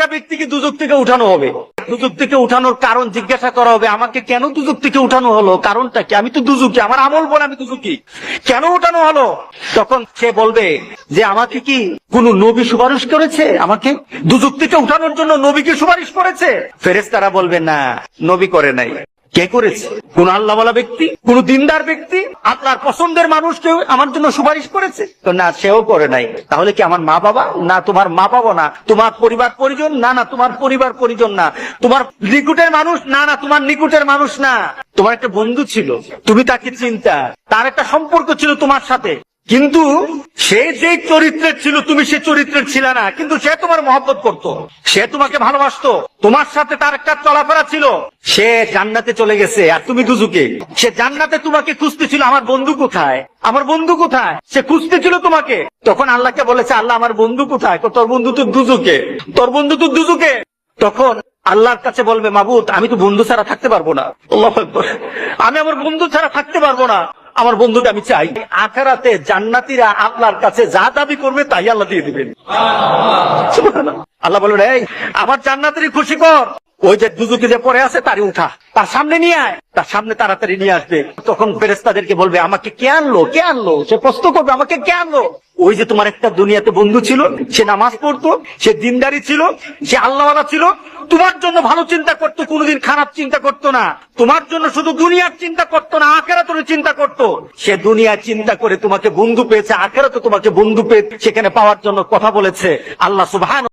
একটা ব্যক্তিকে দুজক থেকে উঠানো হবে, দুজক থেকে উঠানোর কারণ জিজ্ঞাসা করা হবে, আমাকে কেন দুজক থেকে উঠানো হলো, কারণটা কি, আমি তো দুজকি, আমার আমল বলে আমি দুজকি, কেন উঠানো হলো? তখন সে বলবে যে আমাকে কি কোন নবী সুপারিশ করেছে, আমাকে দুজক থেকে উঠানোর জন্য নবীকে সুপারিশ করেছে? ফেরেশতারা বলবে না, নবী করে নাই। কে করেছে? কোন আল্লাহওয়ালা ব্যক্তি, কোন দিনদার ব্যক্তি, আল্লাহর পছন্দের মানুষ কেউ আমার জন্য সুপারিশ করেছে? তো না, সেও করে নাই। তাহলে কি আমার মা বাবা? না, তোমার মা বাবা না। তোমার পরিবার পরিজন? না, না, তোমার পরিবার পরিজন না। তোমার নিকুটের মানুষ? না, না, তোমার নিকুটের মানুষ না। তোমার একটা বন্ধু ছিল, তুমি তাকে চিন্তা, তার একটা সম্পর্ক ছিল তোমার সাথে, কিন্তু সে যে চরিত্রের ছিল তুমি সে চরিত্রের ছিল না, কিন্তু সে তোমার মহব্বত করত, সে তোমাকে ভালোবাসতো, তোমার সাথে তার একটা চলাফেরা ছিল। সে জান্নাতে চলে গেছে আর তুমি দুজকে। সে জান্নাতে তোমাকে খুঁজতেছিল, আমার বন্ধু কোথায়, আমার বন্ধু কোথায়, সে খুঁজতেছিল তোমাকে। তখন আল্লাহকে বলেছে, আল্লাহ আমার বন্ধু কোথায়? তোর বন্ধু তো দুজকে, তোর বন্ধু তো দুজকে। তখন আল্লাহর কাছে বলবে, মাবুদ আমি তো বন্ধু ছাড়া থাকতে পারবো না, আল্লাহু আকবার, আমি আমার বন্ধু ছাড়া থাকতে পারবো না, আমার বন্ধুটা আমি চাই। আখিরাতে জান্নাতীরা আল্লাহর কাছে যা দাবি করবে তাই আল্লাহ দিয়ে দিবেন। সুবহানাল্লাহ। আল্লাহ বলবেন, এই আমার জান্নাতেরই খুশি কর, ওই যে দুজকে যে পড়ে আছে তারই উঠা, তার সামনে নিয়ে আয়, তার সামনে তাড়াতাড়ি নিয়ে আসবে। তখন ফেরেশতাদেরকে বলবে, আমাকে কে আনলো, কে আনলো? সে প্রশ্ন করবে, আমাকে কে আনলো? ওই যে তোমার একটা দুনিয়াতে বন্ধু ছিল, সে নামাজ পড়তো, সে দিনদারি ছিল, সে আল্লাহওয়ালা ছিল, তোমার জন্য ভালো চিন্তা করতো, কোনোদিন খারাপ চিন্তা করতো না, তোমার জন্য শুধু দুনিয়ার চিন্তা করতো না, আখিরাতের চিন্তা করতো। সে দুনিয়ার চিন্তা করে তোমাকে বন্ধু পেয়েছে, আখিরাতে তোমাকে বন্ধু পেয়ে সেখানে পাওয়ার জন্য কথা বলেছে। আল্লাহ সুবহান